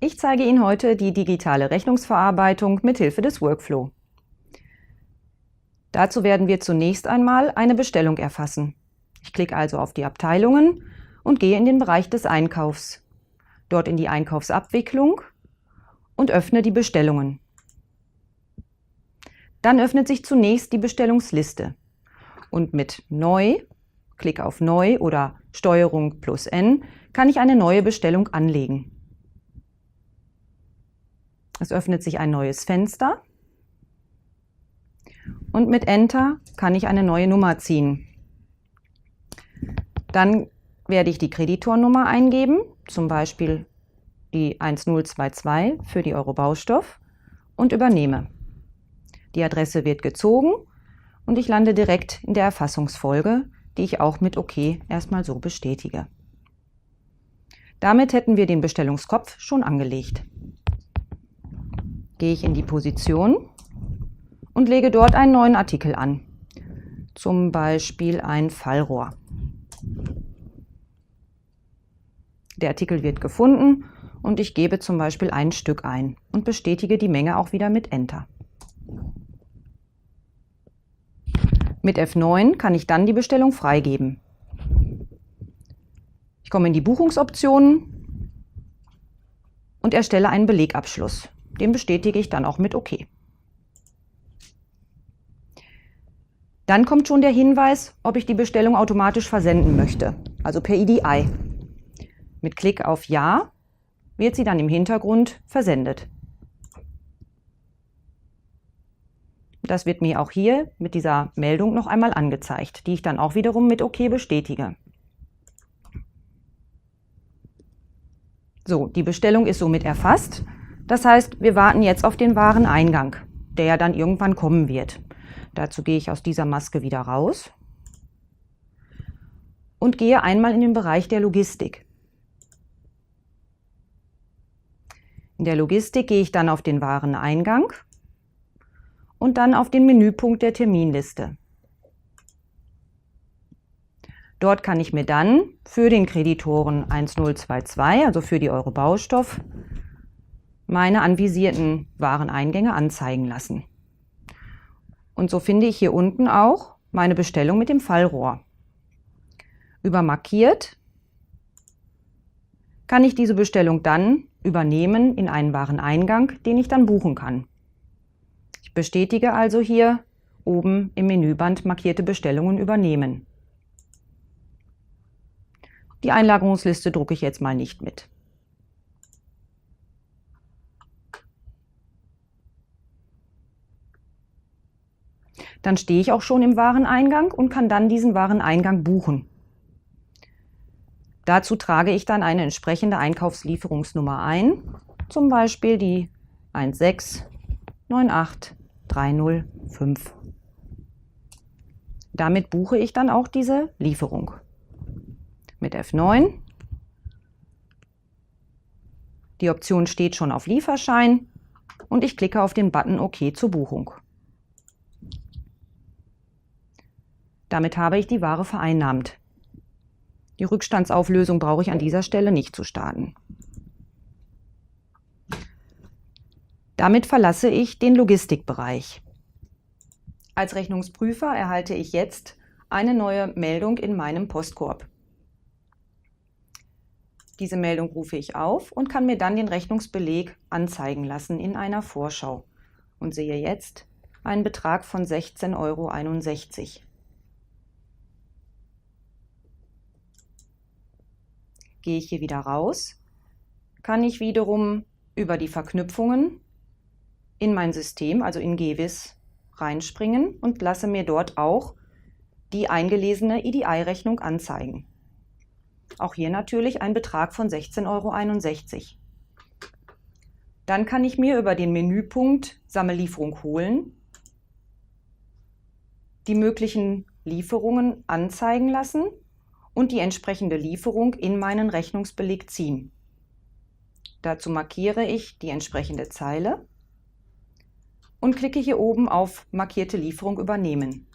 Ich zeige Ihnen heute die digitale Rechnungsverarbeitung mithilfe des Workflow. Dazu werden wir zunächst einmal eine Bestellung erfassen. Ich klicke also auf die Abteilungen und gehe in den Bereich des Einkaufs, dort in die Einkaufsabwicklung und öffne die Bestellungen. Dann öffnet sich zunächst die Bestellungsliste und mit Neu, Klick auf Neu oder Steuerung plus N, kann ich eine neue Bestellung anlegen. Es öffnet sich ein neues Fenster und mit Enter kann ich eine neue Nummer ziehen. Dann werde ich die Kreditornummer eingeben, zum Beispiel die 1022 für die Euro-Baustoff und übernehme. Die Adresse wird gezogen und ich lande direkt in der Erfassungsfolge, die ich auch mit OK erstmal so bestätige. Damit hätten wir den Bestellungskopf schon angelegt. Gehe ich in die Position und lege dort einen neuen Artikel an, zum Beispiel ein Fallrohr. Der Artikel wird gefunden und ich gebe zum Beispiel ein Stück ein und bestätige die Menge auch wieder mit Enter. Mit F9 kann ich dann die Bestellung freigeben. Ich komme in die Buchungsoptionen und erstelle einen Belegabschluss. Den bestätige ich dann auch mit OK. Dann kommt schon der Hinweis, ob ich die Bestellung automatisch versenden möchte, also per EDI. Mit Klick auf Ja wird sie dann im Hintergrund versendet. Das wird mir auch hier mit dieser Meldung noch einmal angezeigt, die ich dann auch wiederum mit OK bestätige. So, die Bestellung ist somit erfasst. Das heißt, wir warten jetzt auf den Wareneingang, der ja dann irgendwann kommen wird. Dazu gehe ich aus dieser Maske wieder raus und gehe einmal in den Bereich der Logistik. In der Logistik gehe ich dann auf den Wareneingang und dann auf den Menüpunkt der Terminliste. Dort kann ich mir dann für den Kreditoren 1022, also für die Euro-Baustoff, meine anvisierten Wareneingänge anzeigen lassen. Und so finde ich hier unten auch meine Bestellung mit dem Fallrohr. Über Markiert kann ich diese Bestellung dann übernehmen in einen Wareneingang, den ich dann buchen kann. Ich bestätige also hier oben im Menüband markierte Bestellungen übernehmen. Die Einlagerungsliste drucke ich jetzt mal nicht mit. Dann stehe ich auch schon im Wareneingang und kann dann diesen Wareneingang buchen. Dazu trage ich dann eine entsprechende Einkaufslieferungsnummer ein, zum Beispiel die 1698305. Damit buche ich dann auch diese Lieferung. Mit F9. Die Option steht schon auf Lieferschein und ich klicke auf den Button OK zur Buchung. Damit habe ich die Ware vereinnahmt. Die Rückstandsauflösung brauche ich an dieser Stelle nicht zu starten. Damit verlasse ich den Logistikbereich. Als Rechnungsprüfer erhalte ich jetzt eine neue Meldung in meinem Postkorb. Diese Meldung rufe ich auf und kann mir dann den Rechnungsbeleg anzeigen lassen in einer Vorschau und sehe jetzt einen Betrag von 16,61 €. Gehe ich hier wieder raus, kann ich wiederum über die Verknüpfungen in mein System, also in GEWIS, reinspringen und lasse mir dort auch die eingelesene EDI-Rechnung anzeigen. Auch hier natürlich ein Betrag von 16,61 €. Dann kann ich mir über den Menüpunkt Sammellieferung holen die möglichen Lieferungen anzeigen lassen und die entsprechende Lieferung in meinen Rechnungsbeleg ziehen. Dazu markiere ich die entsprechende Zeile und klicke hier oben auf Markierte Lieferung übernehmen.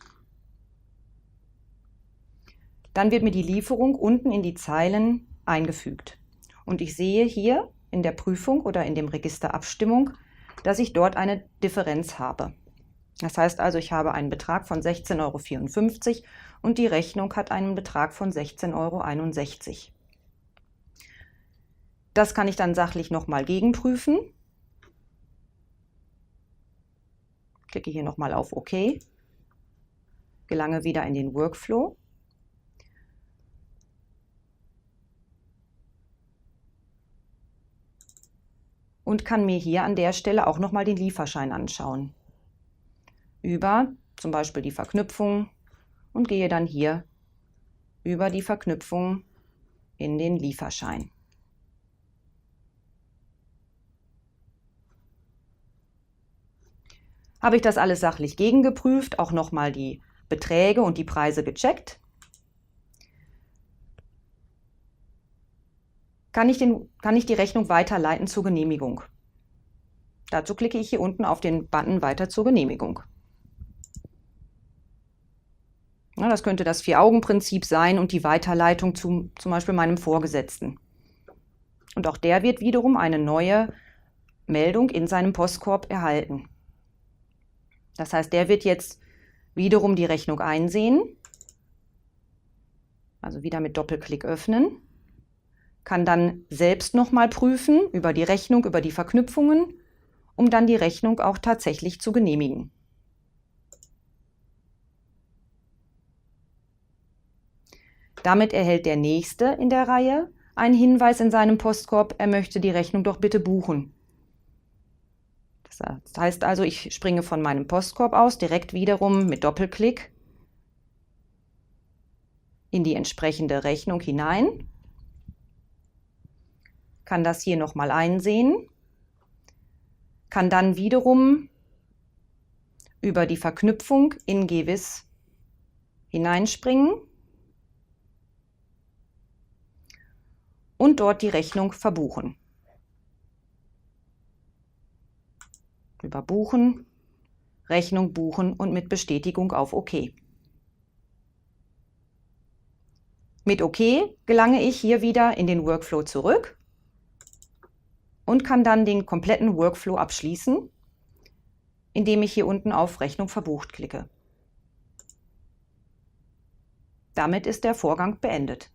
Dann wird mir die Lieferung unten in die Zeilen eingefügt. Und ich sehe hier in der Prüfung oder in dem Register Abstimmung, dass ich dort eine Differenz habe. Das heißt also, ich habe einen Betrag von 16,54 € und die Rechnung hat einen Betrag von 16,61 €. Das kann ich dann sachlich nochmal gegenprüfen. Klicke hier nochmal auf OK, gelange wieder in den Workflow. Und kann mir hier an der Stelle auch nochmal den Lieferschein anschauen. Über zum Beispiel die Verknüpfung und gehe dann hier über die Verknüpfung in den Lieferschein. Habe ich das alles sachlich gegengeprüft, auch nochmal die Beträge und die Preise gecheckt, kann ich die Rechnung weiterleiten zur Genehmigung. Dazu klicke ich hier unten auf den Button Weiter zur Genehmigung. Ja, das könnte das Vier-Augen-Prinzip sein und die Weiterleitung zum Beispiel meinem Vorgesetzten. Und auch der wird wiederum eine neue Meldung in seinem Postkorb erhalten. Das heißt, der wird jetzt wiederum die Rechnung einsehen, also wieder mit Doppelklick öffnen, kann dann selbst nochmal prüfen über die Rechnung, über die Verknüpfungen, um dann die Rechnung auch tatsächlich zu genehmigen. Damit erhält der Nächste in der Reihe einen Hinweis in seinem Postkorb, er möchte die Rechnung doch bitte buchen. Das heißt also, ich springe von meinem Postkorb aus direkt wiederum mit Doppelklick in die entsprechende Rechnung hinein, kann das hier nochmal einsehen, kann dann wiederum über die Verknüpfung in GEWIS hineinspringen und dort die Rechnung verbuchen. Über Buchen, Rechnung buchen und mit Bestätigung auf OK. Mit OK gelange ich hier wieder in den Workflow zurück und kann dann den kompletten Workflow abschließen, indem ich hier unten auf Rechnung verbucht klicke. Damit ist der Vorgang beendet.